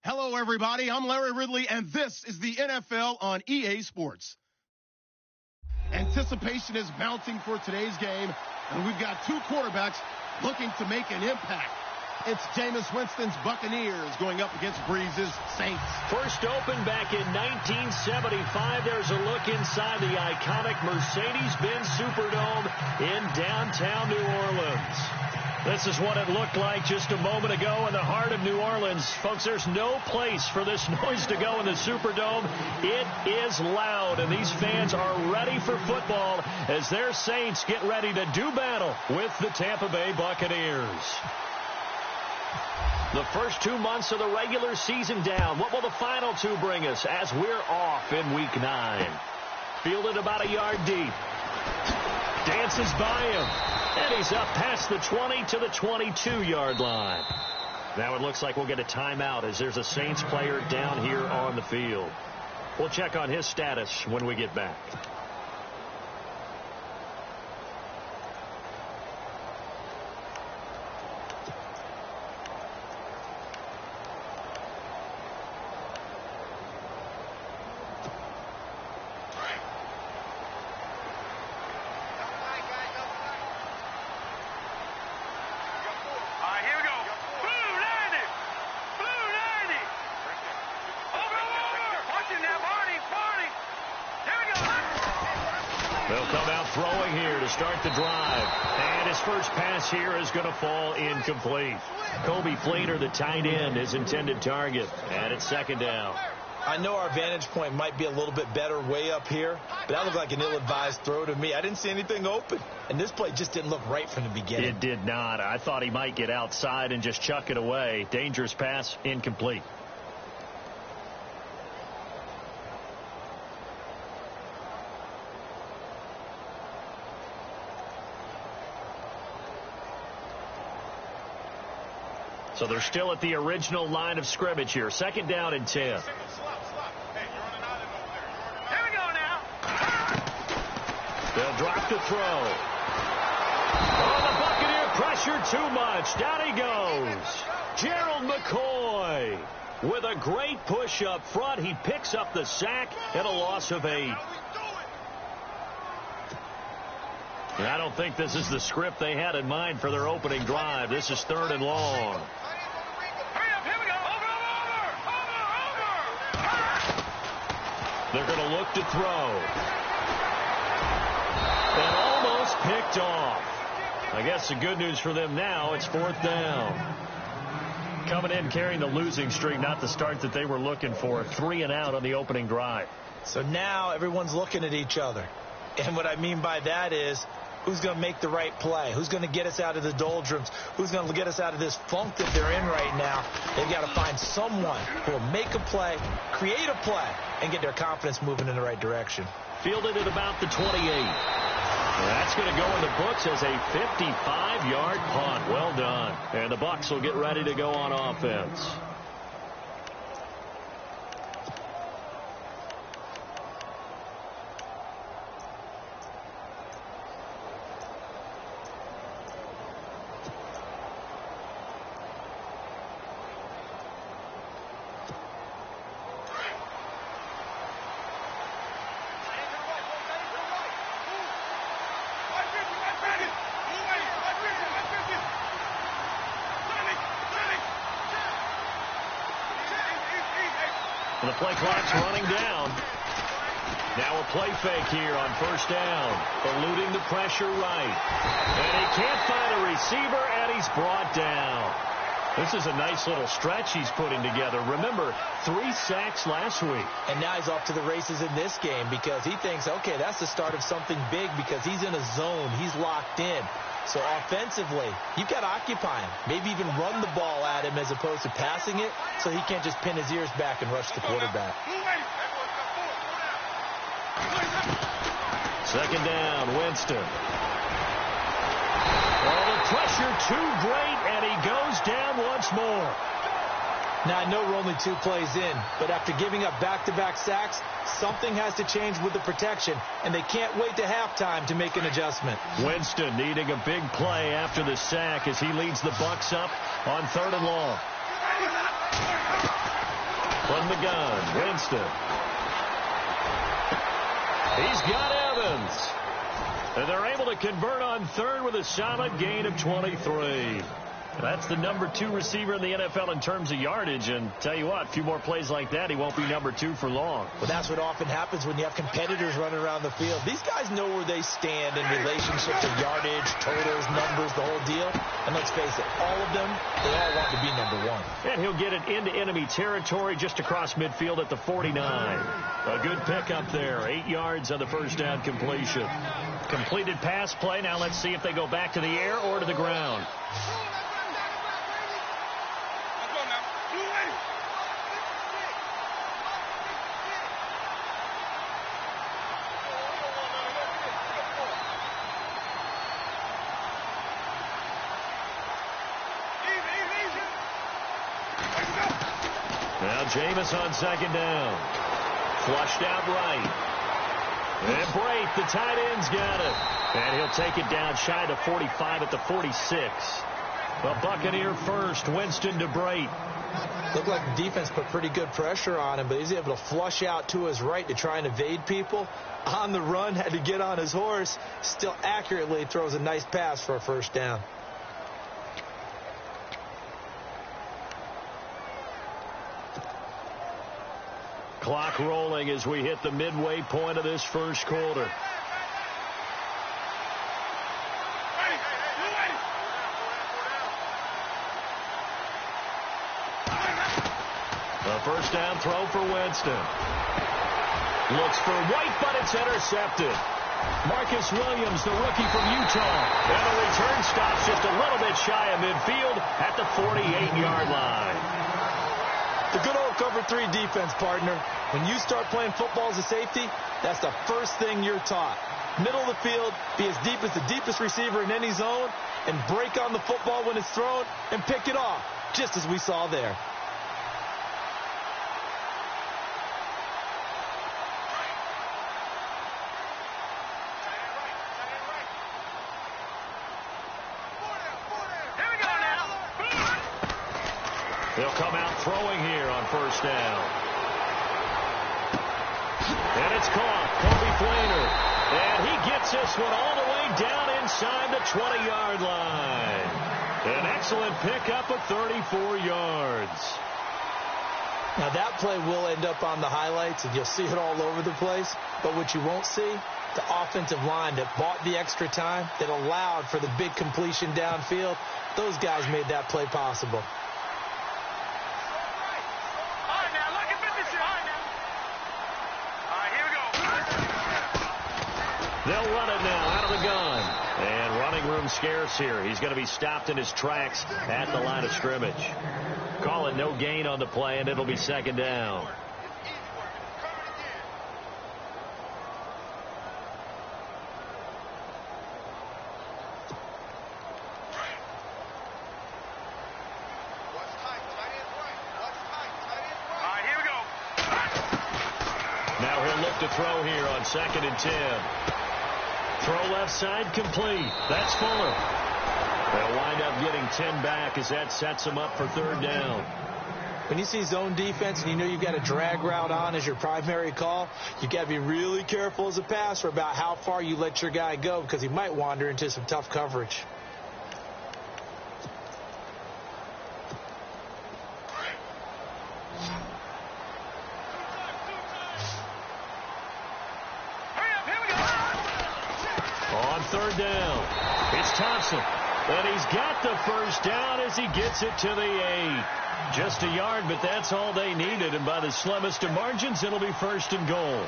Hello, everybody. I'm Larry Ridley, and this is the NFL on EA Sports. Anticipation is mounting for today's game, and we've got two quarterbacks looking to make an impact. It's Jameis Winston's Buccaneers going up against Breeze's Saints. First opened back in 1975. There's a look inside the iconic Mercedes-Benz Superdome in downtown New Orleans. This is what it looked like just a moment ago in the heart of New Orleans. Folks, there's no place for this noise to go in the Superdome. It is loud, and these fans are ready for football as their Saints get ready to do battle with the Tampa Bay Buccaneers. The first 2 months of the regular season down. What will the final two bring us as we're off in Week 9? Fielded about a yard deep. Dances by him. And he's up past the 20 to the 22-yard line. Now it looks like we'll get a timeout as there's a Saints player down here on the field. We'll check on his status when we get back. They'll come out throwing here to start the drive. And his first pass here is going to fall incomplete. Kobe Fleener, the tight end, his intended target. And it's second down. I know our vantage point might be a little bit better way up here, but that looked like an ill-advised throw to me. I didn't see anything open, and this play just didn't look right from the beginning. It did not. I thought he might get outside and just chuck it away. Dangerous pass, incomplete. So they're still at the original line of scrimmage here. Second down and 10. Hey, you're running out of over there. Here we go now. They'll drop to throw. Oh, the Buccaneer pressure too much. Down he goes. Gerald McCoy with a great push up front. He picks up the sack and a loss of 8. And I don't think this is the script they had in mind for their opening drive. This is 3rd and long. They're going to look to throw. And almost picked off. I guess the good news for them now, it's 4th down. Coming in carrying the losing streak, not the start that they were looking for. 3 and out on the opening drive. So now everyone's looking at each other. And what I mean by that is, who's going to make the right play? Who's going to get us out of the doldrums? Who's going to get us out of this funk that they're in right now? They've got to find someone who will make a play, create a play, and get their confidence moving in the right direction. Fielded at about the 28. That's going to go in the books as a 55-yard punt. Well done. And the Bucs will get ready to go on offense. The play clock's running down. Now a play fake here on 1st down. Eluding the pressure right. And he can't find a receiver, and he's brought down. This is a nice little stretch he's putting together. Remember, 3 sacks last week. And now he's off to the races in this game because he thinks, okay, that's the start of something big because he's in a zone. He's locked in. So offensively, you've got to occupy him. Maybe even run the ball at him as opposed to passing it so he can't just pin his ears back and rush the quarterback. 2nd down, Winston. Oh, the pressure too great, and he goes down once more. Now, I know we're only 2 plays in, but after giving up back-to-back sacks, something has to change with the protection, and they can't wait to halftime to make an adjustment. Winston needing a big play after the sack as he leads the Bucs up on 3rd and long. From the gun, Winston. He's got Evans. And they're able to convert on 3rd with a solid gain of 23. That's the number 2 receiver in the NFL in terms of yardage. And tell you what, a few more plays like that, he won't be number 2 for long. Well, that's what often happens when you have competitors running around the field. These guys know where they stand in relationship to yardage, totals, numbers, the whole deal. And let's face it, all of them, they all want to be number 1. And he'll get it into enemy territory just across midfield at the 49. A good pickup there. 8 yards on the 1st down completion. Completed pass play. Now let's see if they go back to the air or to the ground. Now Jameis on 2nd down. Flushed out right. And Brate, the tight end's got it. And he'll take it down shy to 45 at the 46. The Buccaneer first, Winston to Brate. Looked like the defense put pretty good pressure on him, but he's able to flush out to his right to try and evade people. On the run, had to get on his horse. Still accurately throws a nice pass for a 1st down. Clock rolling as we hit the midway point of this 1st quarter. A first down throw for Winston. Looks for White, but it's intercepted. Marcus Williams, the rookie from Utah. And the return stops just a little bit shy of midfield at the 48-yard line. The good old cover 3 defense, partner. When you start playing football as a safety, that's the first thing you're taught. Middle of the field, be as deep as the deepest receiver in any zone, and break on the football when it's thrown and pick it off, just as we saw there. They'll come out throwing here on first down. And it's caught. Kobe Flainer. And he gets this one all the way down inside the 20-yard line. An excellent pickup of 34 yards. Now, that play will end up on the highlights, and you'll see it all over the place. But what you won't see, the offensive line that bought the extra time, that allowed for the big completion downfield, those guys made that play possible. They'll run it now out of the gun. And running room scarce here. He's going to be stopped in his tracks at the line of scrimmage. Call it no gain on the play, and it'll be second down. Now he'll look to throw here on 2nd and 10. Throw left side complete. That's Fuller. They'll wind up getting 10 back as that sets them up for third down. When you see zone defense and you know you've got a drag route on as your primary call, you got to be really careful as a passer about how far you let your guy go because he might wander into some tough coverage. On third down, it's Thompson. And he's got the first down as he gets it to the 8. Just a yard, but that's all they needed. And by the slimmest of margins, it'll be first and goal.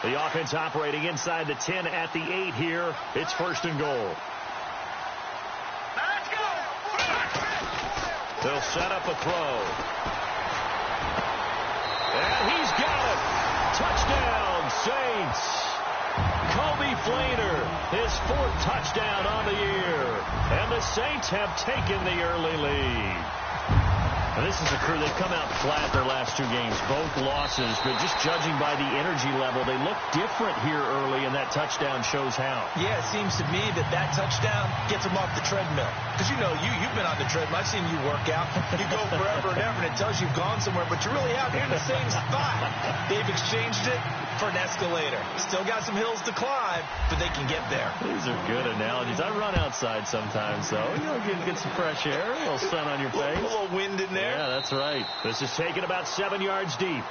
The offense operating inside the 10 at the 8 here. It's first and goal. Let's go. They'll set up a throw. And he's got it. Touchdown, Saints. Kobe Flainer, his 4th touchdown on the year. And the Saints have taken the early lead. And this is a crew that come out flat their last 2 games, both losses. But just judging by the energy level, they look different here early, and that touchdown shows how. Yeah, it seems to me that touchdown gets them off the treadmill. Because, you know, you've been on the treadmill. I've seen you work out. You go forever and ever, and it tells you've gone somewhere, but you're really out here in the same spot. They've exchanged it for an escalator. Still got some hills to climb, but they can get there. These are good analogies. I run outside sometimes, though. You know, get some fresh air, a little sun on your face. A little wind in there. Yeah, that's right. This is taken about 7 yards deep.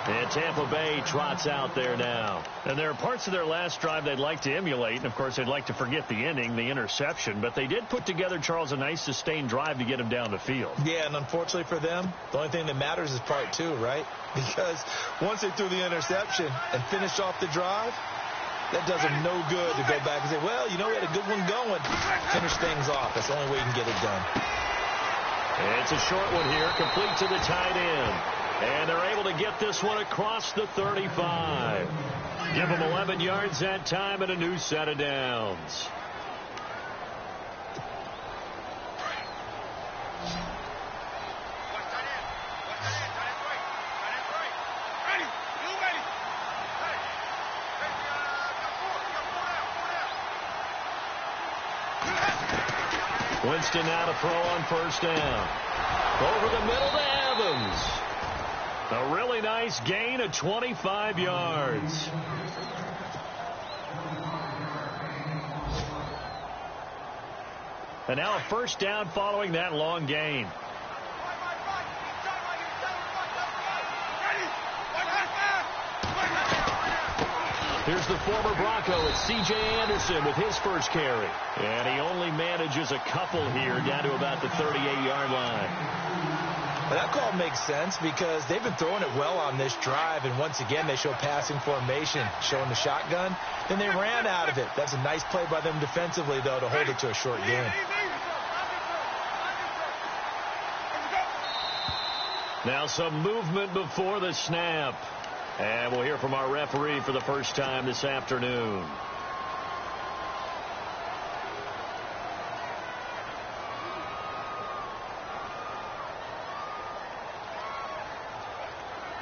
And Tampa Bay trots out there now. And there are parts of their last drive they'd like to emulate. And, of course, they'd like to forget the ending, the interception. But they did put together, Charles, a nice sustained drive to get him down the field. Yeah, and unfortunately for them, the only thing that matters is part 2, right? Because once they threw the interception and finished off the drive, that does them no good to go back and say, well, you know, we had a good one going. Finish things off. That's the only way you can get it done. And it's a short one here, complete to the tight end. And they're able to get this one across the 35. Give them 11 yards that time and a new set of downs. Winston now to throw on first down. Over the middle to Evans. A really nice gain of 25 yards. And now a first down following that long gain. Here's the former Bronco. It's C.J. Anderson with his first carry. And he only manages a couple here down to about the 38-yard line. Well, that call makes sense because they've been throwing it well on this drive. And once again, they show passing formation, showing the shotgun. Then they ran out of it. That's a nice play by them defensively, though, to hold it to a short gain. Now some movement before the snap. And we'll hear from our referee for the first time this afternoon.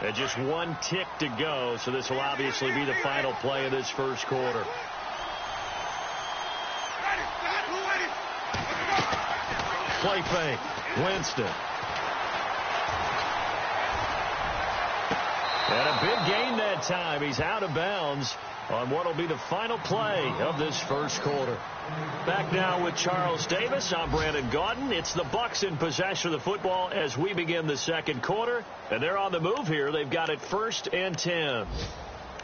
And just one tick to go, so this will obviously be the final play of this first quarter. Play fake. Winston. And a big gain that time. He's out of bounds on what will be the final play of this first quarter. Back now with Charles Davis. I'm Brandon Gaudin. It's the Bucks in possession of the football as we begin the second quarter. And they're on the move here. They've got it 1st and 10.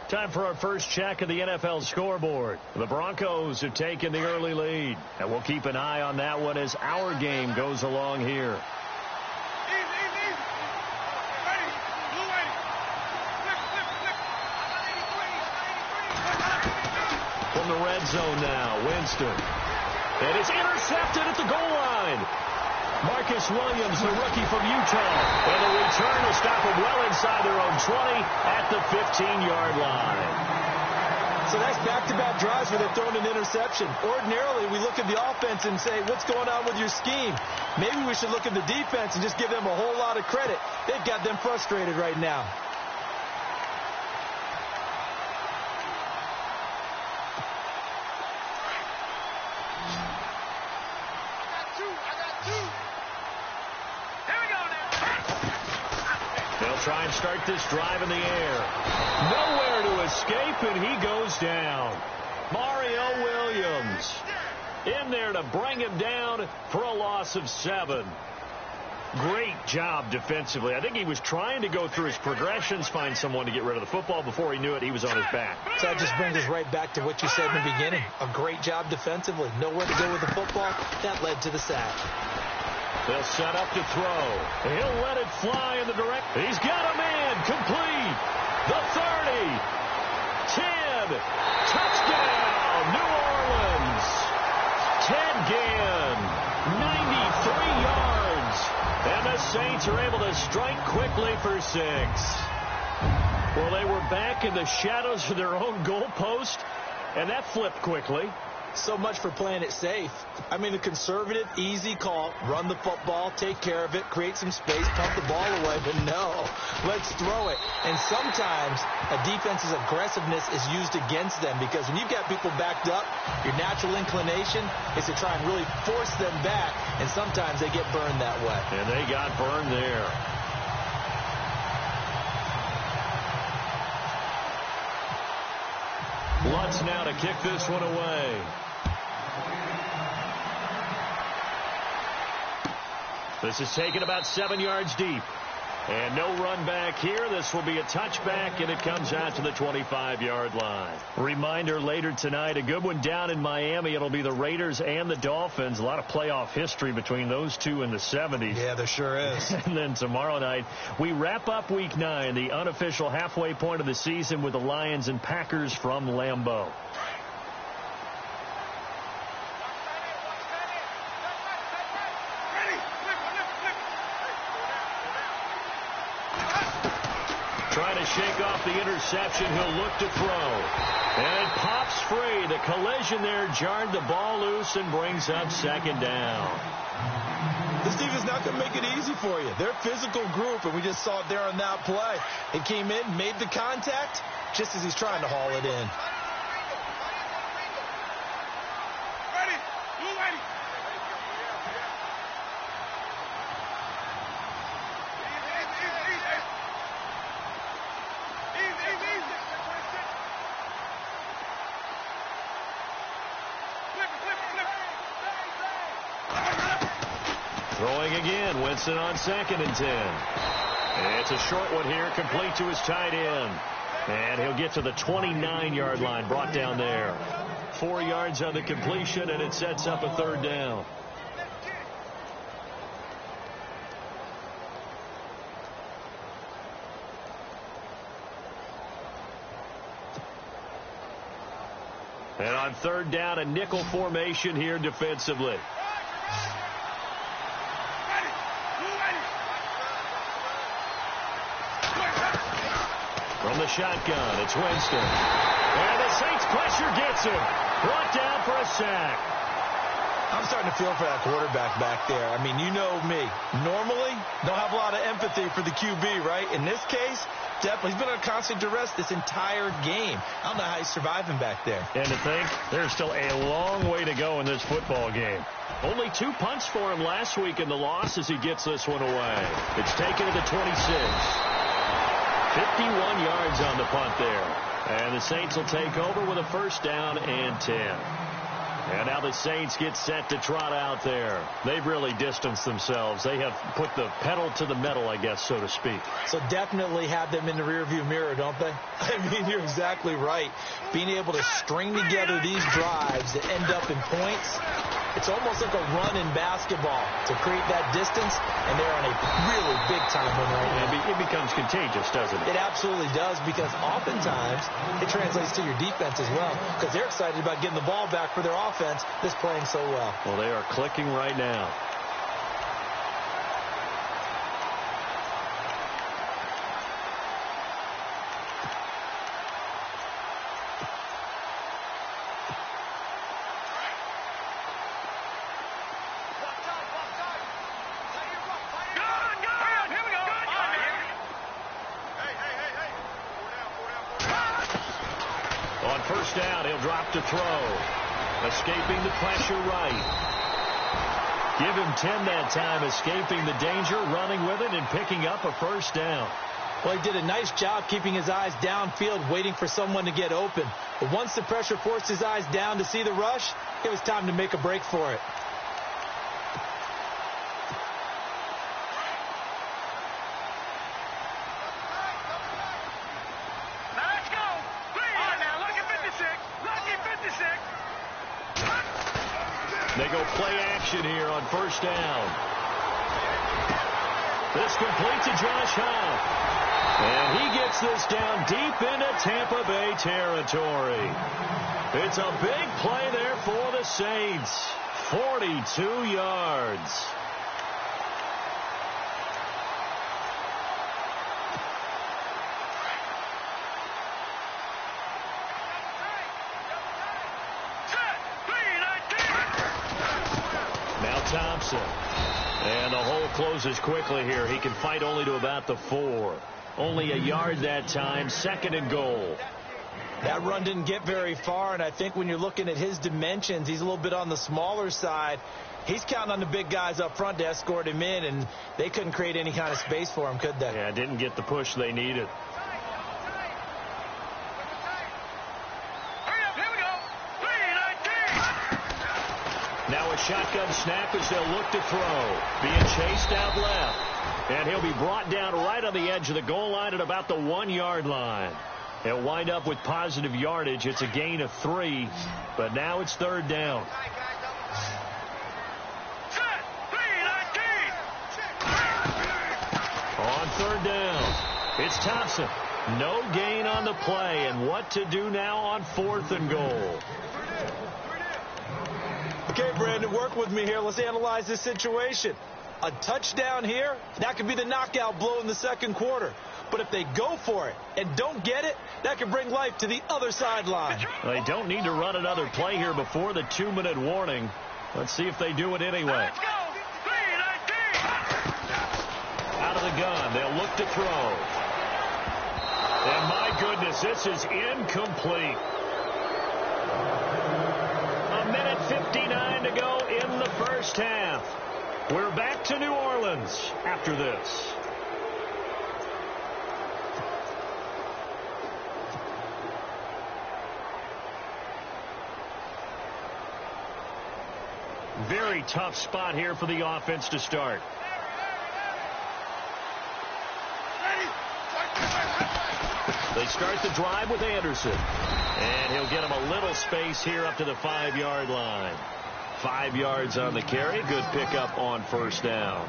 Time for our first check of the NFL scoreboard. The Broncos have taken the early lead. And we'll keep an eye on that one as our game goes along here. From the red zone now, Winston. And it's intercepted at the goal line. Marcus Williams, the rookie from Utah. And the return will stop him well inside their own 20 at the 15-yard line. So that's back-to-back drives where they're throwing an interception. Ordinarily, we look at the offense and say, what's going on with your scheme? Maybe we should look at the defense and just give them a whole lot of credit. They've got them frustrated right now. Try and start this drive in the air. Nowhere to escape, and he goes down. Mario Williams in there to bring him down for a loss of 7. Great job defensively. I think he was trying to go through his progressions, find someone to get rid of the football. Before he knew it, he was on his back. So that just brings us right back to what you said in the beginning. A great job defensively. Nowhere to go with the football. That led to the sack. They'll set up to throw. He'll let it fly in the direction. He's got a man. Complete. The 30. 10. Touchdown. New Orleans. Ted Ginn. 93 yards. And the Saints are able to strike quickly for 6. Well, they were back in the shadows of their own goalpost, and that flipped quickly. So much for playing it safe. I mean, a conservative, easy call. Run the football, take care of it, create some space, pump the ball away. But no, let's throw it. And sometimes a defense's aggressiveness is used against them because when you've got people backed up, your natural inclination is to try and really force them back. And sometimes they get burned that way. And they got burned there. Lutz now to kick this one away. This is taken about 7 yards deep. And no run back here. This will be a touchback, and it comes out to the 25-yard line. Reminder later tonight, a good one down in Miami. It'll be the Raiders and the Dolphins. A lot of playoff history between those two in the 70s. Yeah, there sure is. And then tomorrow night, we wrap up Week 9, the unofficial halfway point of the season with the Lions and Packers from Lambeau. Trying to shake off the interception. He'll look to throw. And it pops free. The collision there jarred the ball loose and brings up 2nd down. This defense is not going to make it easy for you. They're a physical group, and we just saw it there on that play. It came in, made the contact, just as he's trying to haul it in. Throwing again, Winston on 2nd and 10. And it's a short one here, complete to his tight end. And he'll get to the 29-yard line, brought down there. 4 yards on the completion, and it sets up a third down. And on third down, a nickel formation here defensively. From the shotgun, it's Winston. And the Saints pressure gets him. Brought down for a sack. I'm starting to feel for that quarterback back there. I mean, you know me. Normally, don't have a lot of empathy for the QB, right? In this case, definitely. He's been on constant duress this entire game. I don't know how he's surviving back there. And to think, there's still a long way to go in this football game. Only 2 punts for him last week in the loss as he gets this one away. It's taken to the 26. 51 yards on the punt there. And the Saints will take over with a first down and 10. And now the Saints get set to trot out there. They've really distanced themselves. They have put the pedal to the metal, I guess, so to speak. So definitely have them in the rearview mirror, don't they? I mean, you're exactly right. Being able to string together these drives that end up in points, it's almost like a run in basketball to create that distance, and they're on a really big-time one right now. It becomes contagious, doesn't it? It absolutely does, because oftentimes it translates to your defense as well, because they're excited about getting the ball back for their offense that's playing so well. Well, they are clicking right now. On first down, he'll drop to throw. Escaping the pressure right. Give him 10 that time, escaping the danger, running with it, and picking up a first down. Well, he did a nice job keeping his eyes downfield, waiting for someone to get open. But once the pressure forced his eyes down to see the rush, it was time to make a break for it. They go play action here on first down. This complete to Josh Huff. And he gets this down deep into Tampa Bay territory. It's a big play there for the Saints. 42 yards. Thompson. And the hole closes quickly here. He can fight only to about the 4. Only a yard that time. 2nd and goal. That run didn't get very far, and I think when you're looking at his dimensions, he's a little bit on the smaller side. He's counting on the big guys up front to escort him in, and they couldn't create any kind of space for him, could they? Yeah, didn't get the push they needed. Now a shotgun snap as they'll look to throw. Being chased out left. And he'll be brought down right on the edge of the goal line at about the 1-yard line. He'll wind up with positive yardage. It's a gain of 3, but now it's third down. On third down, it's Thompson. No gain on the play, and what to do now on 4th and goal. Okay, Brandon, work with me here. Let's analyze this situation. A touchdown here, that could be the knockout blow in the second quarter. But if they go for it and don't get it, that could bring life to the other sideline. Well, they don't need to run another play here before the 2-minute warning. Let's see if they do it anyway. Out of the gun, they'll look to throw. And my goodness, this is incomplete. 1:59 to go in the first half. We're back to New Orleans after this. Very tough spot here for the offense to start. They start the drive with Anderson. And he'll get him a little space here up to the 5-yard line. 5 yards on the carry. Good pickup on first down.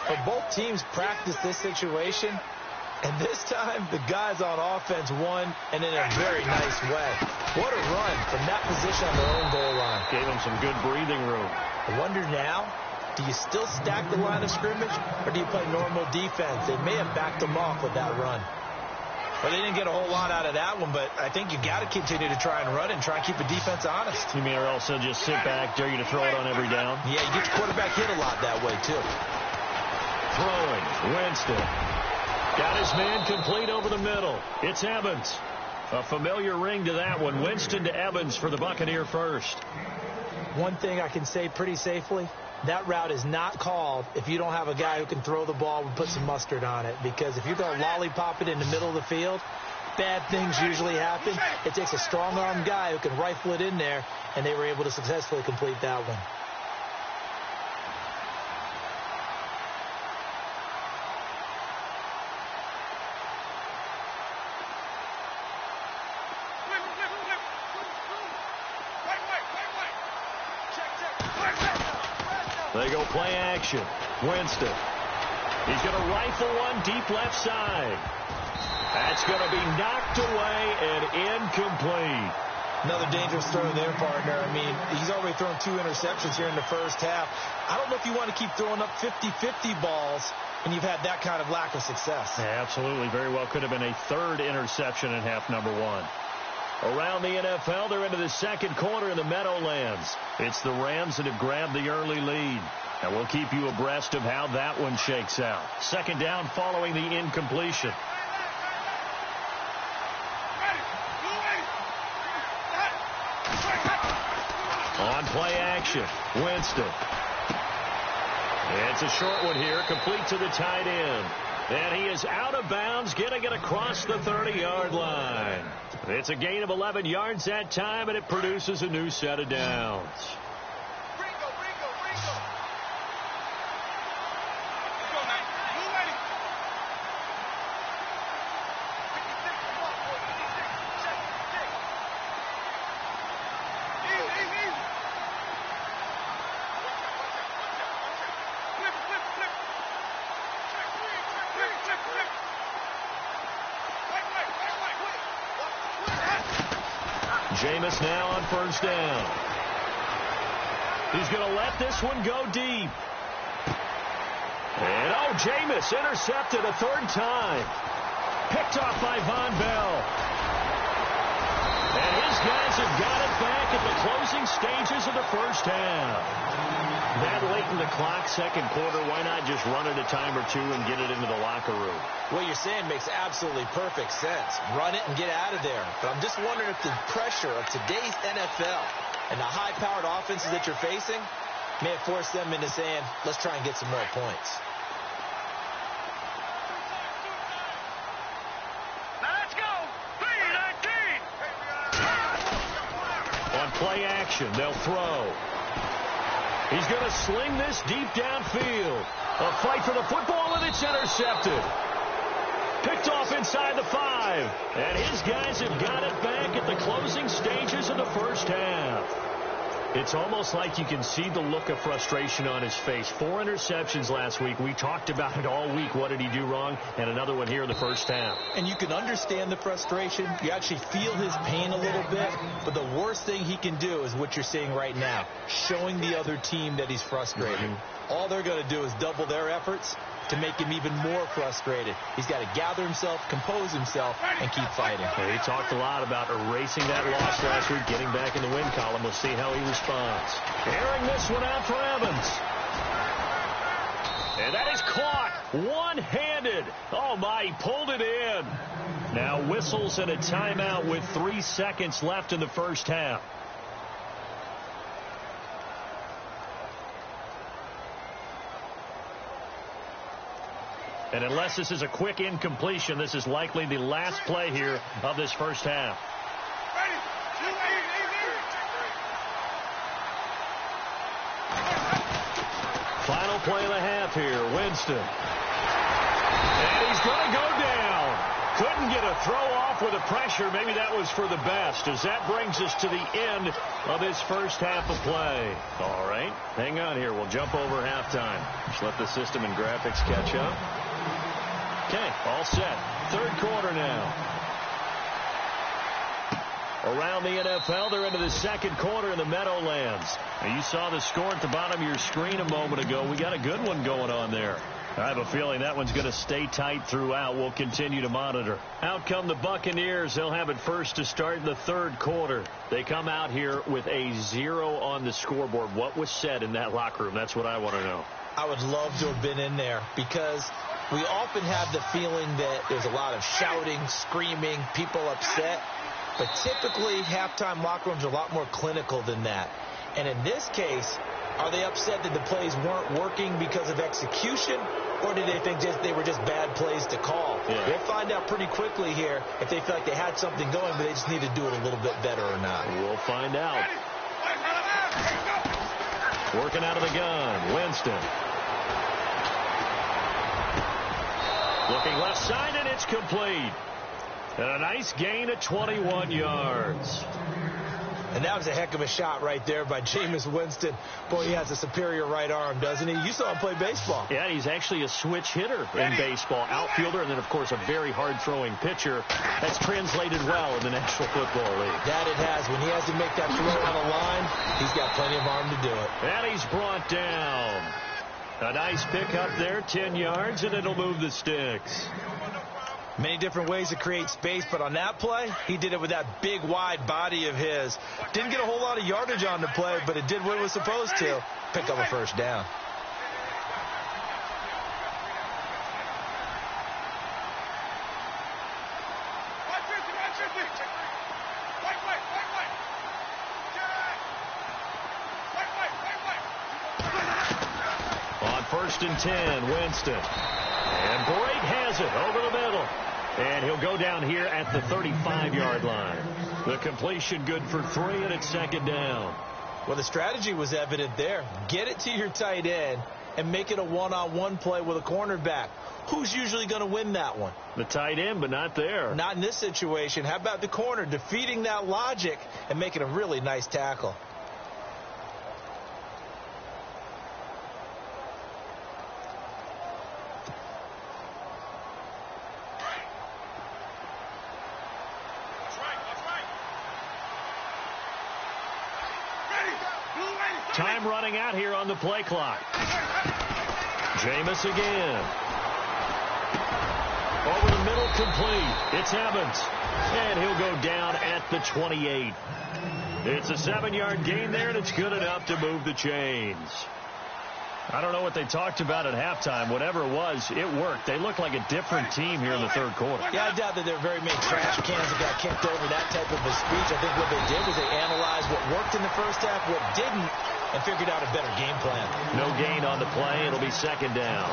But both teams practice this situation. And this time, the guys on offense won, and in a very nice way. What a run from that position on their own goal line. Gave them some good breathing room. I wonder now, do you still stack the line of scrimmage, or do you play normal defense? They may have backed them off with that run. Well, they didn't get a whole lot out of that one, but I think you got to continue to try and run and try and keep the defense honest. You mean, or also just sit back, dare you to throw it on every down? Yeah, you get your quarterback hit a lot that way, too. Throwing, Winston. Got his man complete over the middle. It's Evans. A familiar ring to that one. Winston to Evans for the Buccaneer first. One thing I can say pretty safely, that route is not called if you don't have a guy who can throw the ball and put some mustard on it. Because if you're going to lollipop it in the middle of the field, bad things usually happen. It takes a strong-armed guy who can rifle it in there, and they were able to successfully complete that one. They go play action. Winston. He's going to rifle one deep left side. That's going to be knocked away and incomplete. Another dangerous throw there, partner. I mean, he's already thrown 2 interceptions here in the first half. I don't know if you want to keep throwing up 50-50 balls when you've had that kind of lack of success. Yeah, absolutely. Very well could have been a 3rd interception in half number 1. Around the NFL, they're into the second quarter in the Meadowlands. It's the Rams that have grabbed the early lead. And we'll keep you abreast of how that one shakes out. Second down following the incompletion. On play action, Winston. It's a short one here, complete to the tight end. And he is out of bounds, getting it across the 30-yard line. It's a gain of 11 yards that time, and it produces a new set of downs. Jameis now on first down. He's going to let this one go deep. And, Jameis intercepted a 3rd time. Picked off by Von Bell. And his guys have got it back at the closing stages of the first half. That late in the clock, second quarter, why not just run it a time or two and get it into the locker room? What you're saying makes absolutely perfect sense. Run it and get out of there. But I'm just wondering if the pressure of today's NFL and the high-powered offenses that you're facing may have forced them into saying, let's try and get some more points. Let's go! 3-19! On play action, they'll throw. He's going to sling this deep downfield. A fight for the football, and it's intercepted. Picked off inside the 5. And his guys have got it back at the closing stages of the first half. It's almost like you can see the look of frustration on his face. 4 interceptions last week. We talked about it all week. What did he do wrong? And another one here in the first half. And you can understand the frustration. You actually feel his pain a little bit. But the worst thing he can do is what you're seeing right now, showing the other team that he's frustrated. All they're going to do is double their efforts to make him even more frustrated. He's got to gather himself, compose himself, and keep fighting. He talked a lot about erasing that loss last week, getting back in the win column. We'll see how he responds. Airing this one out for Evans. And that is caught one-handed. Oh, my, he pulled it in. Now whistles and a timeout with 3 seconds left in the first half. And unless this is a quick incompletion, this is likely the last play here of this first half. Final play of the half here, Winston. And he's going to go down. Couldn't get a throw off with the pressure. Maybe that was for the best, as that brings us to the end of this first half of play. All right, hang on here. We'll jump over halftime. Just let the system and graphics catch up. Okay, all set. Third quarter now. Around the NFL, they're into the second quarter in the Meadowlands. Now, you saw the score at the bottom of your screen a moment ago. We got a good one going on there. I have a feeling that one's going to stay tight throughout. We'll continue to monitor. Out come the Buccaneers. They'll have it first to start in the third quarter. They come out here with a 0 on the scoreboard. What was said in that locker room? That's what I want to know. I would love to have been in there, because we often have the feeling that there's a lot of shouting, screaming, people upset. But typically, halftime locker rooms are a lot more clinical than that. And in this case, are they upset that the plays weren't working because of execution, or did they think they were just bad plays to call? Yeah. We'll find out pretty quickly here if they feel like they had something going, but they just need to do it a little bit better or not. We'll find out. Working out of the gun, Winston. Looking left side, and it's complete. And a nice gain of 21 yards. And that was a heck of a shot right there by Jameis Winston. Boy, he has a superior right arm, doesn't he? You saw him play baseball. Yeah, he's actually a switch hitter in baseball. Outfielder, and then, of course, a very hard-throwing pitcher. That's translated well in the National Football League. That it has. When he has to make that throw on the line, he's got plenty of arm to do it. And he's brought down. A nice pick up there, 10 yards, and it'll move the sticks. Many different ways to create space, but on that play, he did it with that big, wide body of his. Didn't get a whole lot of yardage on the play, but it did what it was supposed to. Pick up a first down. On 1st and 10, Winston. And Brake has it over the middle. And he'll go down here at the 35-yard line. The completion good for 3, and it's second down. Well, the strategy was evident there. Get it to your tight end and make it a one-on-one play with a cornerback. Who's usually going to win that one? The tight end, but not there. Not in this situation. How about the corner defeating that logic and making a really nice tackle? Time running out here on the play clock. Jameis again. Over the middle, complete. It's Evans. And he'll go down at the 28. It's a 7-yard gain there, and it's good enough to move the chains. I don't know what they talked about at halftime. Whatever it was, it worked. They look like a different team here in the third quarter. Yeah, I doubt that there are very many trash cans that got kicked over that type of a speech. I think what they did was they analyzed what worked in the first half, what didn't, and figured out a better game plan. No gain on the play. It'll be second down.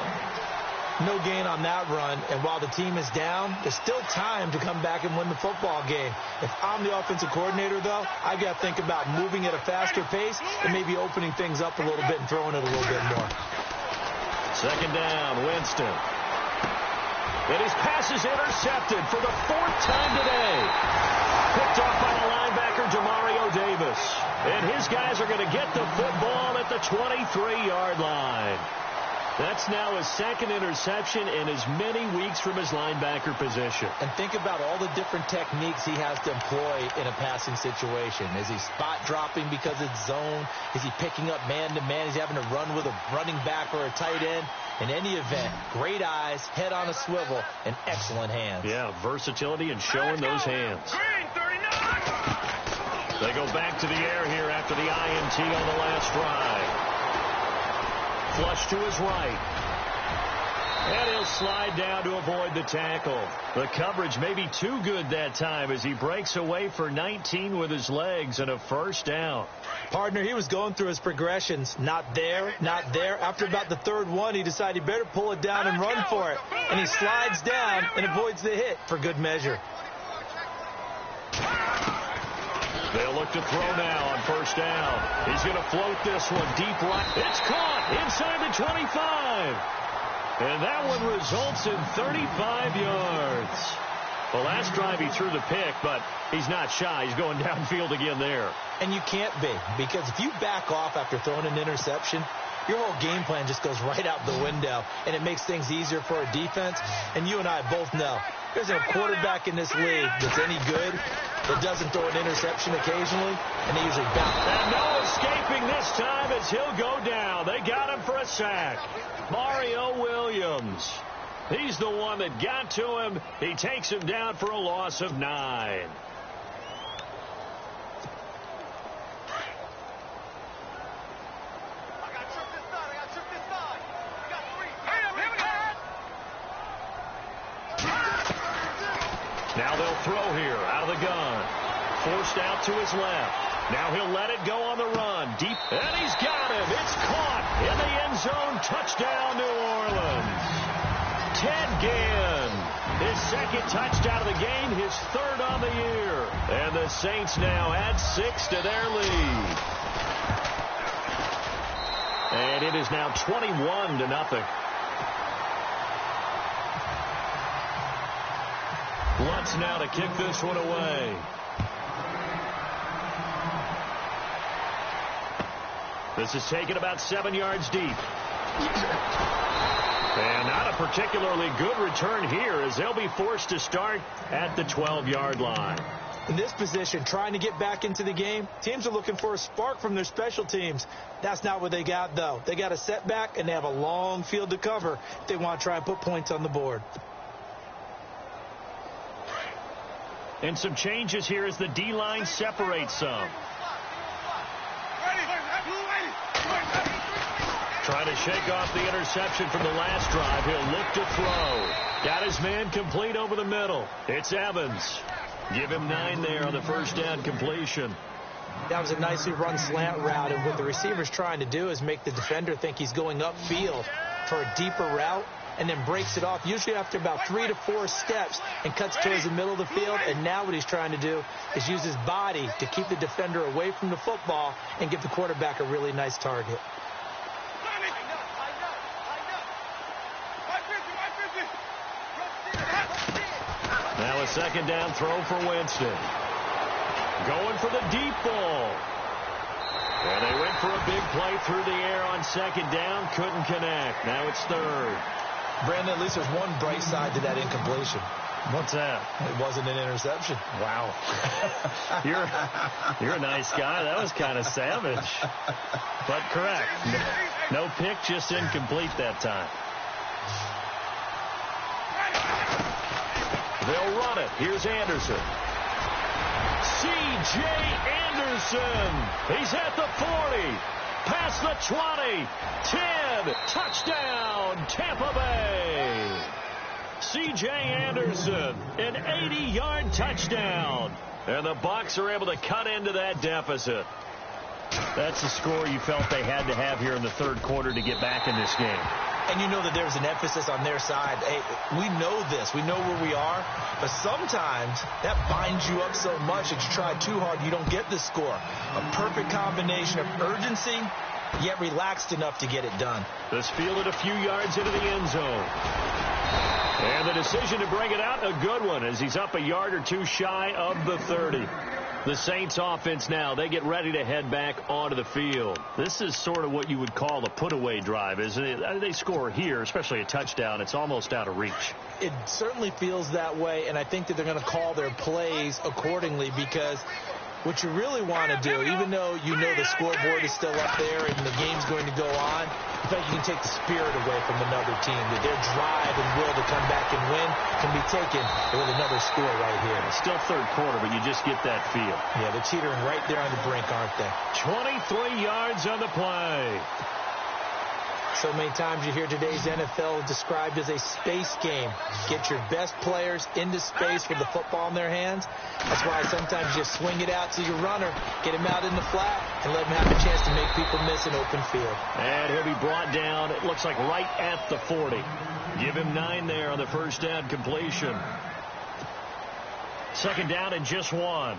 No gain on that run, and while the team is down, there's still time to come back and win the football game. If I'm the offensive coordinator, though, I've got to think about moving at a faster pace and maybe opening things up a little bit and throwing it a little bit more. Second down, Winston. And his pass is intercepted for the 4th time today. Picked off by the linebacker, Demario Davis. And his guys are going to get the football at the 23-yard line. That's now his 2nd interception in as many weeks from his linebacker position. And think about all the different techniques he has to employ in a passing situation. Is he spot dropping because it's zone? Is he picking up man-to-man? Is he having to run with a running back or a tight end? In any event, great eyes, head on a swivel, and excellent hands. Yeah, versatility and showing those hands. They go back to the air here after the INT on the last drive. Flush to his right. And he'll slide down to avoid the tackle. The coverage may be too good that time as he breaks away for 19 with his legs and a first down. Partner, he was going through his progressions. Not there, not there. After about the 3rd one, he decided he better pull it down and run for it. And he slides down and avoids the hit for good measure. They'll look to throw now on first down. He's going to float this one deep right. It's caught inside the 25. And that one results in 35 yards. Well, last drive he threw the pick, but he's not shy. He's going downfield again there. And you can't be, because if you back off after throwing an interception, your whole game plan just goes right out the window, and it makes things easier for a defense. And you and I both know there's a quarterback in this league that's any good that doesn't throw an interception occasionally, and they usually bounce. And no escaping this time as he'll go down. They got him for a sack. Mario Williams. He's the one that got to him. He takes him down for a loss of 9. Now they'll throw here out of the gun. Forced out to his left. Now he'll let it go on the run. Deep. And he's got him. It's caught in the end zone. Touchdown, New Orleans. Ted Ginn. His second touchdown of the game. His third on the year. And the Saints now add 6 to their lead. And it is now 21-0. Lutz now to kick this one away. This is taken about 7 yards deep. And not a particularly good return here as they'll be forced to start at the 12-yard line. In this position, trying to get back into the game, teams are looking for a spark from their special teams. That's not what they got, though. They got a setback, and they have a long field to cover if they want to try and put points on the board. And some changes here as the D-line separates some. Trying to shake off the interception from the last drive. He'll look to throw. Got his man complete over the middle. It's Evans. Give him 9 there on the first down completion. That was a nicely run slant route, and what the receiver's trying to do is make the defender think he's going upfield for a deeper route, and then breaks it off, usually after about 3 to 4 steps, and cuts towards the middle of the field. And now what he's trying to do is use his body to keep the defender away from the football and give the quarterback a really nice target. Now a second down throw for Winston. Going for the deep ball. And they went for a big play through the air on second down. Couldn't connect. Now it's third. Brandon, at least there's one bright side to that incompletion. What's that? It wasn't an interception. Wow. You're a nice guy. That was kind of savage. But correct. No pick, just incomplete that time. They'll run it. Here's Anderson. C.J. Anderson. He's at the 40. Past the 20. 10. Touchdown, Tampa Bay. C.J. Anderson, an 80-yard touchdown. And the Bucs are able to cut into that deficit. That's the score you felt they had to have here in the third quarter to get back in this game. And you know that there's an emphasis on their side. Hey, we know this. We know where we are. But sometimes that binds you up so much that you try too hard, you don't get the score. A perfect combination of urgency, yet relaxed enough to get it done. This fielded a few yards into the end zone. And the decision to bring it out, a good one, as he's up a yard or two shy of the 30. The Saints offense now, they get ready to head back onto the field. This is sort of what you would call a put-away drive, isn't it? They score here, especially a touchdown. It's almost out of reach. It certainly feels that way, and I think that they're going to call their plays accordingly, because what you really want to do, even though you know the scoreboard is still up there and the game's going to go on, I think you can take the spirit away from another team. That their drive and will to come back and win can be taken with another score right here. It's still third quarter, but you just get that feel. Yeah, they're teetering right there on the brink, aren't they? 23 yards on the play. So many times you hear today's NFL described as a space game. Get your best players into space with the football in their hands. That's why sometimes you swing it out to your runner, get him out in the flat, and let him have a chance to make people miss an open field. And he'll be brought down, it looks like right at the 40. Give him 9 there on the first down completion. Second down and just 1.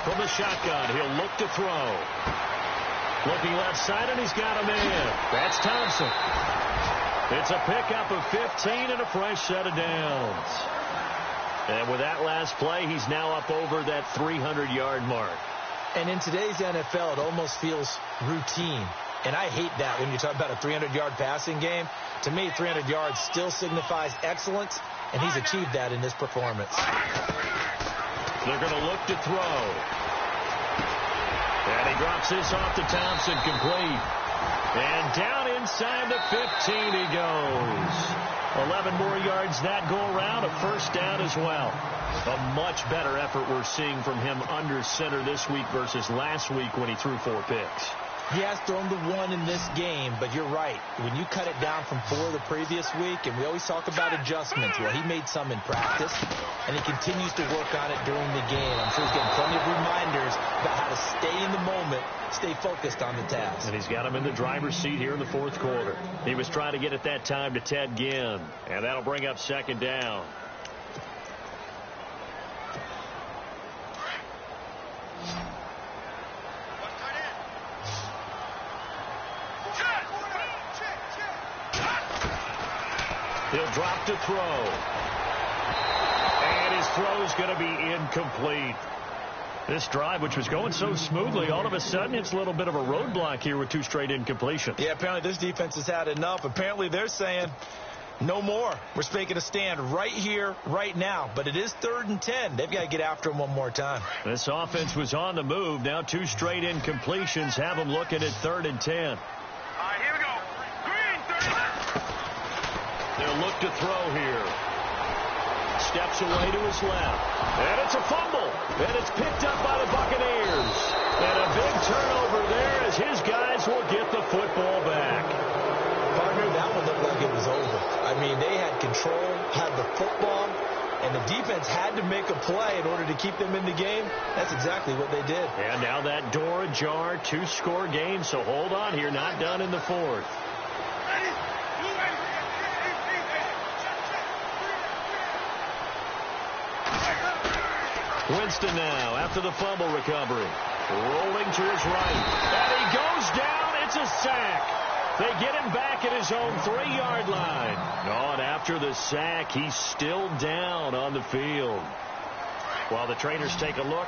From the shotgun, he'll look to throw. Looking left side, and he's got a man. That's Thompson. It's a pickup of 15 and a fresh set of downs. And with that last play, he's now up over that 300-yard mark. And in today's NFL, it almost feels routine. And I hate that when you talk about a 300-yard passing game. To me, 300 yards still signifies excellence, and he's achieved that in this performance. They're going to look to throw. And he drops this off to Thompson, complete. And down inside the 15 he goes. 11 more yards that go around, a first down as well. A much better effort we're seeing from him under center this week versus last week when he threw 4 picks. He has thrown the 1 in this game, but you're right. When you cut it down from 4 the previous week, and we always talk about adjustments, well, he made some in practice, and he continues to work on it during the game. I'm sure he's getting plenty of reminders about how to stay in the moment, stay focused on the task. And he's got him in the driver's seat here in the 4th quarter. He was trying to get it that time to Ted Ginn, and that'll bring up 2nd down. He'll drop to throw. And his throw's going to be incomplete. This drive, which was going so smoothly, all of a sudden it's a little bit of a roadblock here with 2 straight incompletions. Yeah, apparently this defense has had enough. Apparently they're saying no more. We're making a stand right here, right now. But it is 3rd and 10. They've got to get after him one more time. This offense was on the move. Now 2 straight incompletions have them looking at 3rd and 10. All right, here we go. Green, 30. They'll look to throw here. Steps away to his left. And it's a fumble. And it's picked up by the Buccaneers. And a big turnover there as his guys will get the football back. Partner, that one looked like it was over. I mean, they had control, had the football, and the defense had to make a play in order to keep them in the game. That's exactly what they did. And now that door ajar, 2-score game. So hold on here. Not done in the 4th. Winston now after the fumble recovery. Rolling to his right. And he goes down. It's a sack. They get him back at his own 3-yard line. And after the sack, he's still down on the field. While the trainers take a look,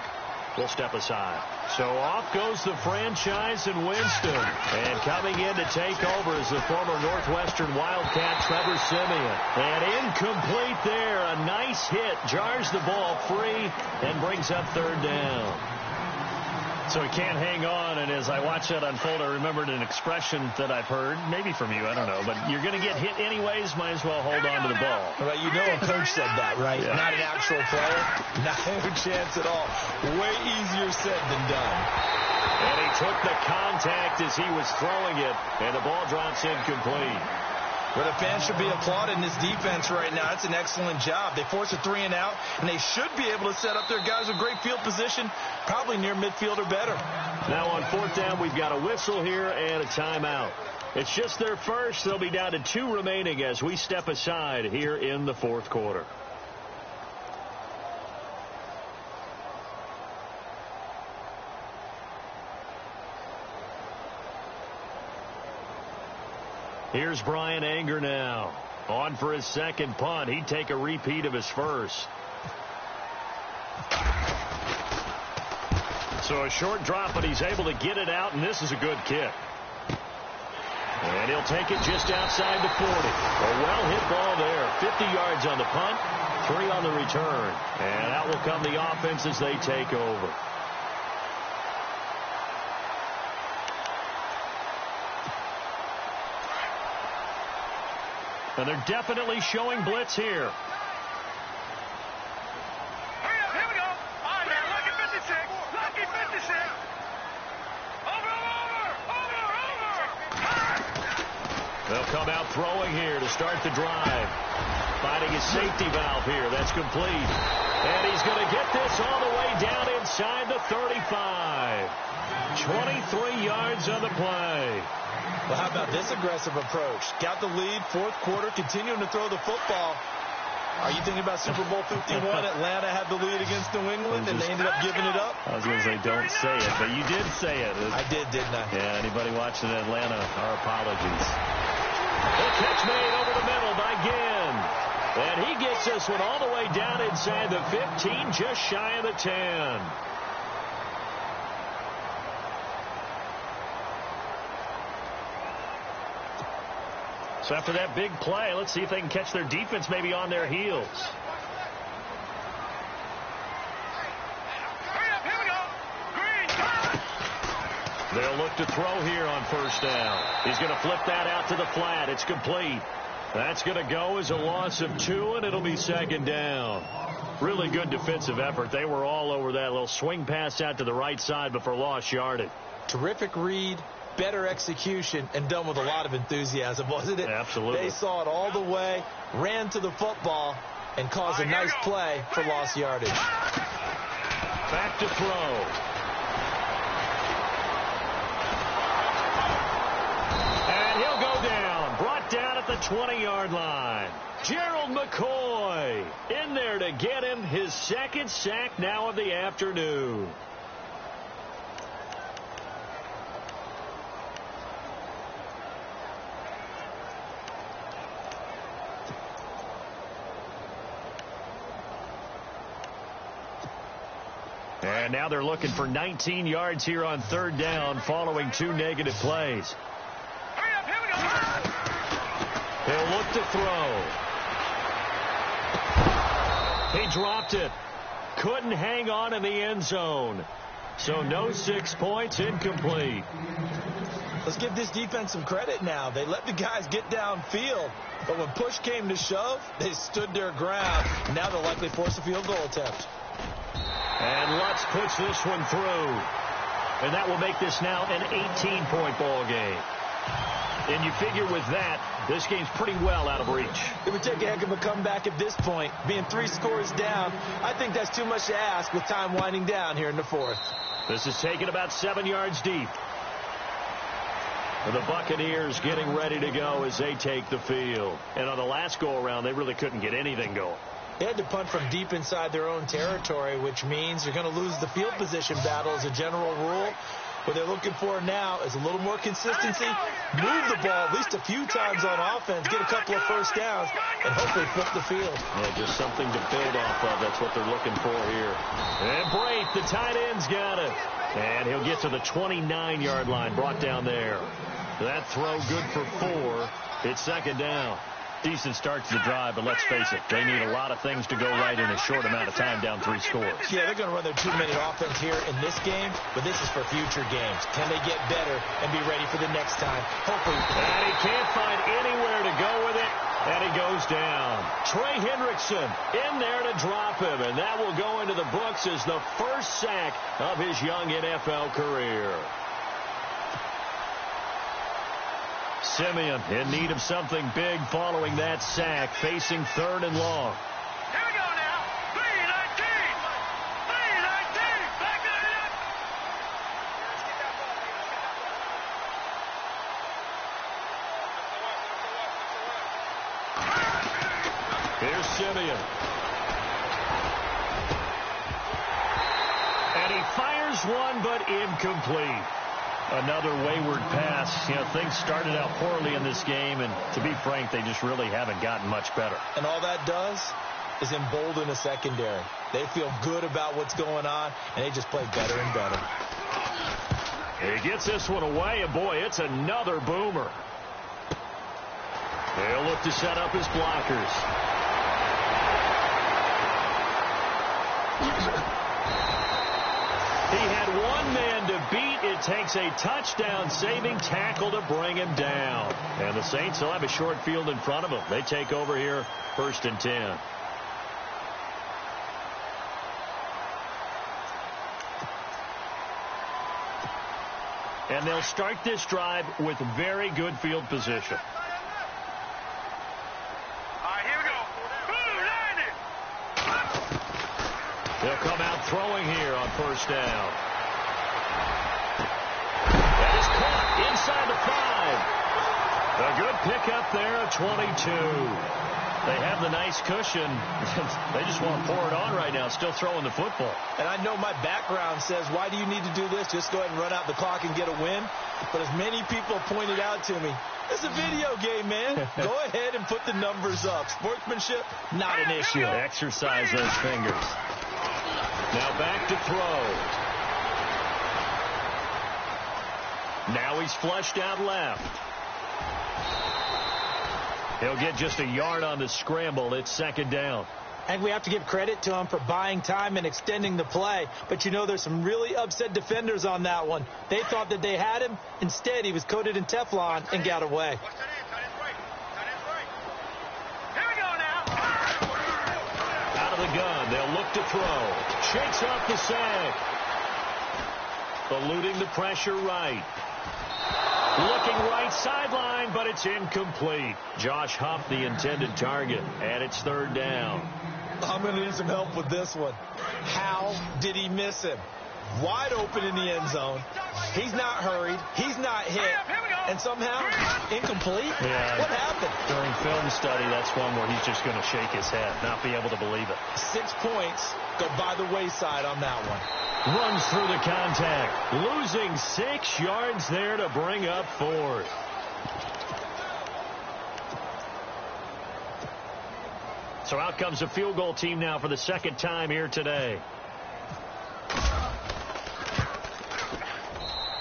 we'll step aside. So off goes the franchise and Winston. And coming in to take over is the former Northwestern Wildcat, Trevor Siemian. And incomplete there. A nice hit. Jars the ball free and brings up 3rd down. So he can't hang on, and as I watched that unfold, I remembered an expression that I've heard, maybe from you, I don't know, but you're going to get hit anyways, might as well hold on to the ball. Well, you know a coach said that, right? Yeah. Not an actual player. Not a chance at all. Way easier said than done. And he took the contact as he was throwing it, and the ball drops incomplete. Well, the fans should be applauding this defense right now. It's an excellent job. They force a 3 and out, and they should be able to set up their guys with great field position, probably near midfield or better. Now on 4th down, we've got a whistle here and a timeout. It's just their first. They'll be down to 2 remaining as we step aside here in the 4th quarter. Here's Brian Anger now. On for his 2nd punt. He'd take a repeat of his first. So a short drop, but he's able to get it out, and this is a good kick. And he'll take it just outside the 40. A well-hit ball there. 50 yards on the punt, 3 on the return. And out will come the offense as they take over. And they're definitely showing blitz here. Here we go. All right, man. Lucky 56. Lucky 56. Over. They'll come out throwing here to start the drive. Finding his safety valve here. That's complete. And he's going to get this all the way down inside the 35. 23 yards on the play. Well, how about this aggressive approach? Got the lead, 4th quarter, continuing to throw the football. Are you thinking about Super Bowl 51? Atlanta had the lead against New England, and they ended up giving it up? I was going to say don't say it, but you did say it. I did, didn't I? Yeah, anybody watching Atlanta, our apologies. The catch made over the middle by Ginn. And he gets this one all the way down inside the 15, just shy of the 10. So after that big play, let's see if they can catch their defense maybe on their heels. They'll look to throw here on first down. He's going to flip that out to the flat. It's complete. That's going to go as a loss of 2, and it'll be second down. Really good defensive effort. They were all over that little swing pass out to the right side, but for lost yardage. Terrific read. Better execution, and done with a lot of enthusiasm, wasn't it? Absolutely. They saw it all the way, ran to the football, and caused a nice play for lost yardage. Back to throw. And he'll go down. Brought down at the 20-yard line. Gerald McCoy in there to get him his second sack now of the afternoon. And now they're looking for 19 yards here on third down following 2 negative plays. He'll look to throw. He dropped it. Couldn't hang on in the end zone. So no 6 points, incomplete. Let's give this defense some credit now. They let the guys get downfield, but when push came to shove, they stood their ground. Now they'll likely force a field goal attempt. And Lutz puts this one through. And that will make this now an 18-point ball game. And you figure with that, this game's pretty well out of reach. It would take a heck of a comeback at this point. Being 3 scores down, I think that's too much to ask with time winding down here in the 4th. This is taken about 7 yards deep. And the Buccaneers getting ready to go as they take the field. And on the last go-around, they really couldn't get anything going. They had to punt from deep inside their own territory, which means you're going to lose the field position battle as a general rule. What they're looking for now is a little more consistency, move the ball at least a few times on offense, get a couple of first downs, and hopefully flip the field. Yeah, just something to build off of. That's what they're looking for here. And Brate, the tight end's got it. And he'll get to the 29-yard line, brought down there. That throw good for 4. It's second down. Decent start to the drive, but let's face it, they need a lot of things to go right in a short amount of time down 3 scores. Yeah, they're going to run their 2-minute offense here in this game, but this is for future games. Can they get better and be ready for the next time? Hopefully. And he can't find anywhere to go with it, and he goes down. Trey Hendrickson in there to drop him, and that will go into the books as the first sack of his young NFL career. Simeon in need of something big following that sack, facing 3rd and long. Here we go now. 3-19. 3-19. Back it up. Here's Simeon. And he fires one, but incomplete. Another wayward pass. You know, things started out poorly in this game, and to be frank, they just really haven't gotten much better. And all that does is embolden a secondary. They feel good about what's going on, and they just play better and better. He gets this one away, and boy, it's another boomer. They'll look to set up his blockers. He had one man to beat. It takes a touchdown-saving tackle to bring him down. And the Saints will have a short field in front of them. They take over here, 1st and 10. And they'll start this drive with very good field position. All right, here we go. They'll come out throwing here on first down. That is caught inside the 5. A good pickup there at 22. They have the nice cushion. They just want to pour it on right now, still throwing the football. And I know my background says, why do you need to do this? Just go ahead and run out the clock and get a win. But as many people pointed out to me, it's a video game, man. Go ahead and put the numbers up. Sportsmanship, not an issue. Exercise those fingers. Now back to throw. Now he's flushed out left. He'll get just a yard on the scramble. It's second down. And we have to give credit to him for buying time and extending the play. But, you know, there's some really upset defenders on that one. They thought that they had him. Instead, he was coated in Teflon and got away. Here we go now. Out of the gun. They'll look to throw. Shakes off the sack. Eluding the pressure right. Looking right sideline, but it's incomplete. Josh Huff, the intended target, and it's third down. I'm going to need some help with this one. How did he miss him? Wide open in the end zone. He's not hurried. He's not hit. And somehow, incomplete? Yeah. What happened? During film study, that's one where he's just going to shake his head, not be able to believe it. 6 points go by the wayside on that one. Runs through the contact. Losing 6 yards there to bring up fourth. So out comes a field goal team now for the second time here today.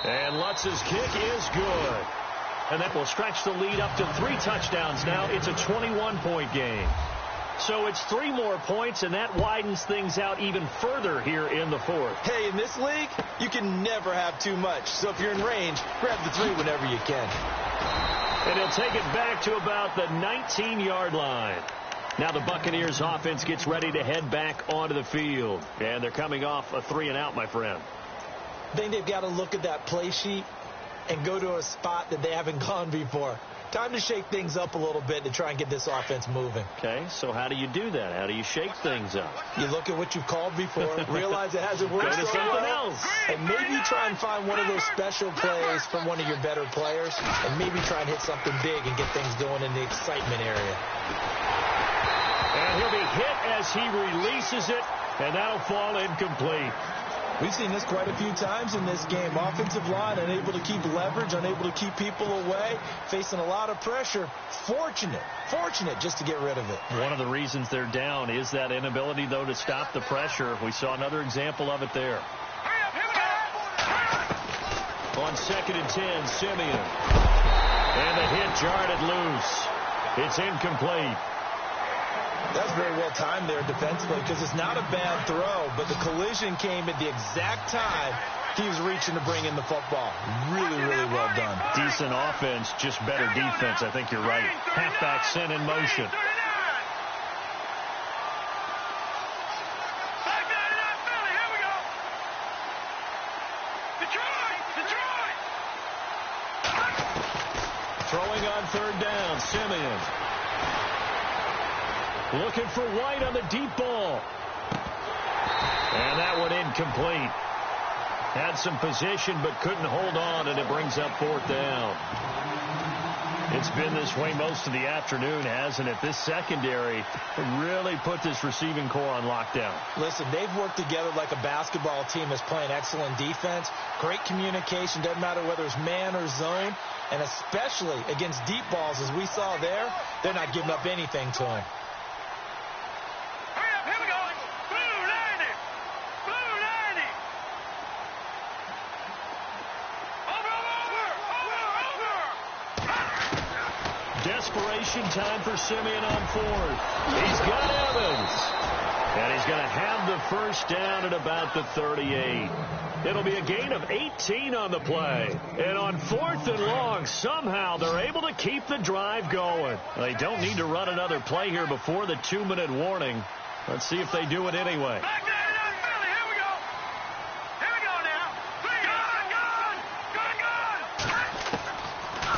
And Lutz's kick is good. And that will stretch the lead up to 3 touchdowns now. It's a 21-point game. So it's 3 more points, and that widens things out even further here in the fourth. Hey, in this league, you can never have too much. So if you're in range, grab the 3 whenever you can. And he'll take it back to about the 19-yard line. Now the Buccaneers offense gets ready to head back onto the field. And they're coming off a 3-and-out, my friend. I think they've got to look at that play sheet and go to a spot that they haven't gone before. Time to shake things up a little bit to try and get this offense moving. Okay, so how do you do that? How do you shake things up? You look at what you've called before, realize it hasn't worked Go to so something well, else. and maybe try and find one of those special plays from one of your better players, and maybe try and hit something big and get things going in the excitement area. And he'll be hit as he releases it, and that'll fall incomplete. We've seen this quite a few times in this game. Offensive line unable to keep leverage, unable to keep people away, facing a lot of pressure. Fortunate just to get rid of it. One of the reasons they're down is that inability, though, to stop the pressure. We saw another example of it there. On 2nd and 10, Simeon. And the hit jarred it loose. It's incomplete. That's very well timed there defensively because it's not a bad throw, but the collision came at the exact time he was reaching to bring in the football. Really, really well done. Decent offense, just better defense. I think you're right. Halfback sent in motion. Throwing on 3rd down, Simeon. Looking for White on the deep ball. And that one incomplete. Had some position but couldn't hold on, and it brings up 4th down. It's been this way most of the afternoon, hasn't it? This secondary really put this receiving core on lockdown. Listen, they've worked together like a basketball team that's playing excellent defense. Great communication, doesn't matter whether it's man or zone. And especially against deep balls, as we saw there, they're not giving up anything to him. Desperation time for Simeon on 4th. He's got Evans. And he's going to have the first down at about the 38. It'll be a gain of 18 on the play. And on 4th and long, somehow they're able to keep the drive going. They don't need to run another play here before the 2-minute warning. Let's see if they do it anyway.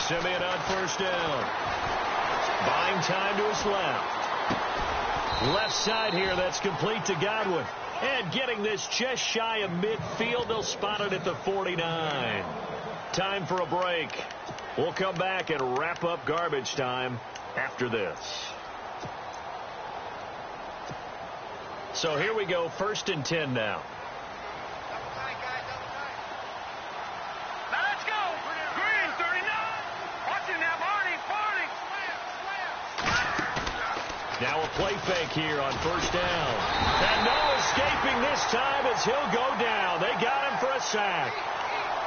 Simeon on 1st down. Buying time to his left. Left side here, that's complete to Godwin. And getting this just shy of midfield, they'll spot it at the 49. Time for a break. We'll come back and wrap up garbage time after this. So here we go, 1st and 10 now. Now let's go. Green, 39. Watch him now, Barney. Now a play fake here on 1st down. And no escaping this time as he'll go down. They got him for a sack.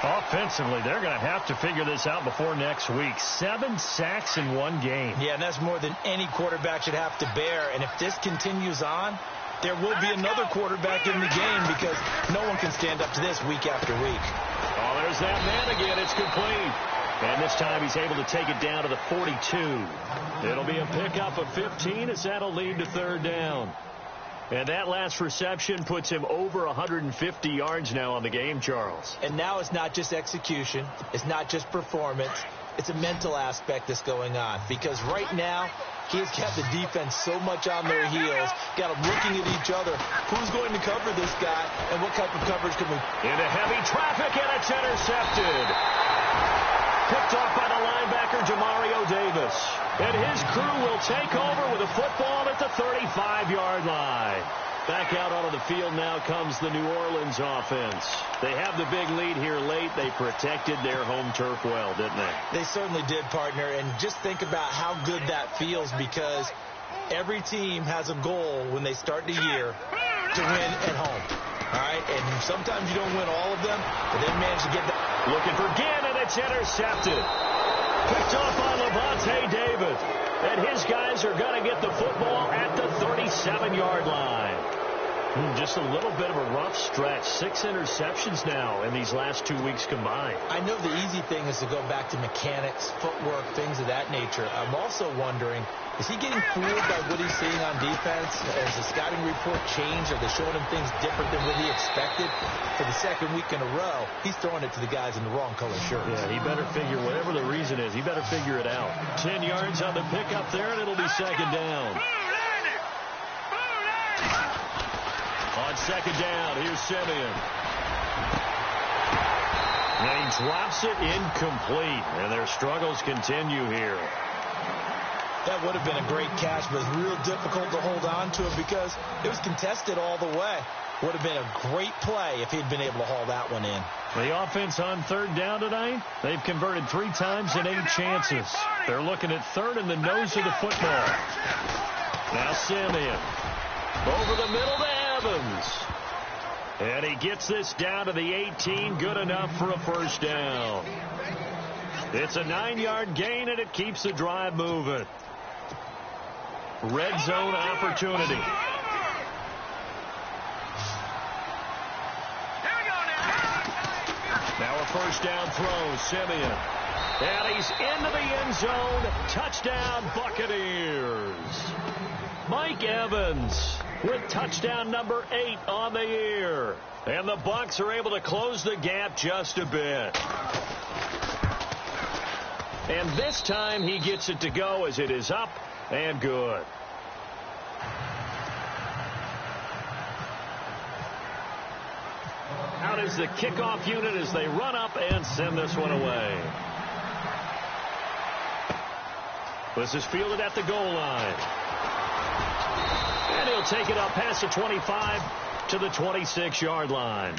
Offensively, they're going to have to figure this out before next week. 7 sacks in one game. Yeah, and that's more than any quarterback should have to bear. And if this continues on, there will be another quarterback in the game because no one can stand up to this week after week. Oh, there's that man again. It's complete. And this time he's able to take it down to the 42. It'll be a pickup of 15 as that'll lead to 3rd down. And that last reception puts him over 150 yards now on the game, Charles. And now it's not just execution. It's not just performance. It's a mental aspect that's going on. Because right now, he has kept the defense so much on their heels, got them looking at each other. Who's going to cover this guy, and what type of coverage can we... Into heavy traffic, and it's intercepted. Picked off by the linebacker, Demario Davis. And his crew will take over with a football at the 35-yard line. Back out onto the field now comes the New Orleans offense. They have the big lead here late. They protected their home turf well, didn't they? They certainly did, partner. And just think about how good that feels because every team has a goal when they start the year to win at home. All right? And sometimes you don't win all of them, but they manage to get that. Looking for Ginn, and it's intercepted. Picked off by Levante David. And his guys are going to get the football at the 37-yard line. Just a little bit of a rough stretch. 6 interceptions now in these last 2 weeks combined. I know the easy thing is to go back to mechanics, footwork, things of that nature. I'm also wondering, is he getting fooled by what he's seeing on defense? Has the scouting report changed? Are they showing him things different than what he expected? For the 2nd week in a row, he's throwing it to the guys in the wrong color shirts. Yeah, he better figure, whatever the reason is, he better figure it out. 10 yards on the pickup there, and it'll be 2nd down. On 2nd down, here's Simeon. And he drops it incomplete, and their struggles continue here. That would have been a great catch, but it's real difficult to hold on to it because it was contested all the way. Would have been a great play if he'd been able to haul that one in. The offense on 3rd down tonight, they've converted 3 times in 8 chances. They're looking at 3rd in the nose of the football. Now Simeon. Over the middle to Evans. And he gets this down to the 18. Good enough for a 1st down. It's a 9-yard gain, and it keeps the drive moving. Red zone opportunity. Now a 1st down throw, Simeon. And he's into the end zone. Touchdown, Buccaneers. Mike Evans with touchdown number 8 on the year. And the Bucs are able to close the gap just a bit. And this time he gets it to go as it is up and good. Out is the kickoff unit as they run up and send this one away. This is fielded at the goal line. And he'll take it up past the 25 to the 26-yard line.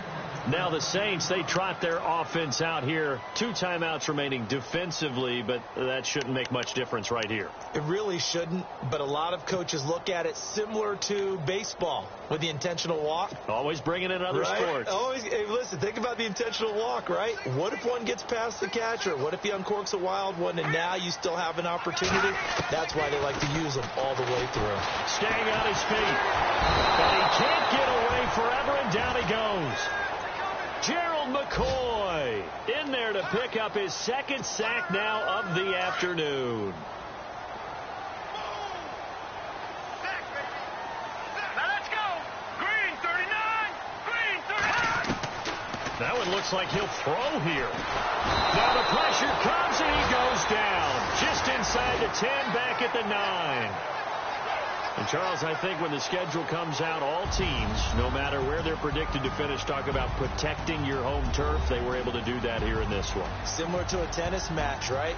Now the Saints, they trot their offense out here. 2 timeouts remaining defensively, but that shouldn't make much difference right here. It really shouldn't, but a lot of coaches look at it similar to baseball with the intentional walk. Always bringing in other sports. Always, hey, listen, think about the intentional walk, right? What if one gets past the catcher? What if he uncorks a wild one and now you still have an opportunity? That's why they like to use them all the way through. Staying on his feet. But he can't get away forever, and down he goes. Gerald McCoy in there to pick up his 2nd sack now of the afternoon. Now let's go. Green, 39. Green, 39. That one looks like he'll throw here. Now the pressure comes, and he goes down. Just inside the 10, back at the 9. And, Charles, I think when the schedule comes out, all teams, no matter where they're predicted to finish, talk about protecting your home turf. They were able to do that here in this one. Similar to a tennis match, right?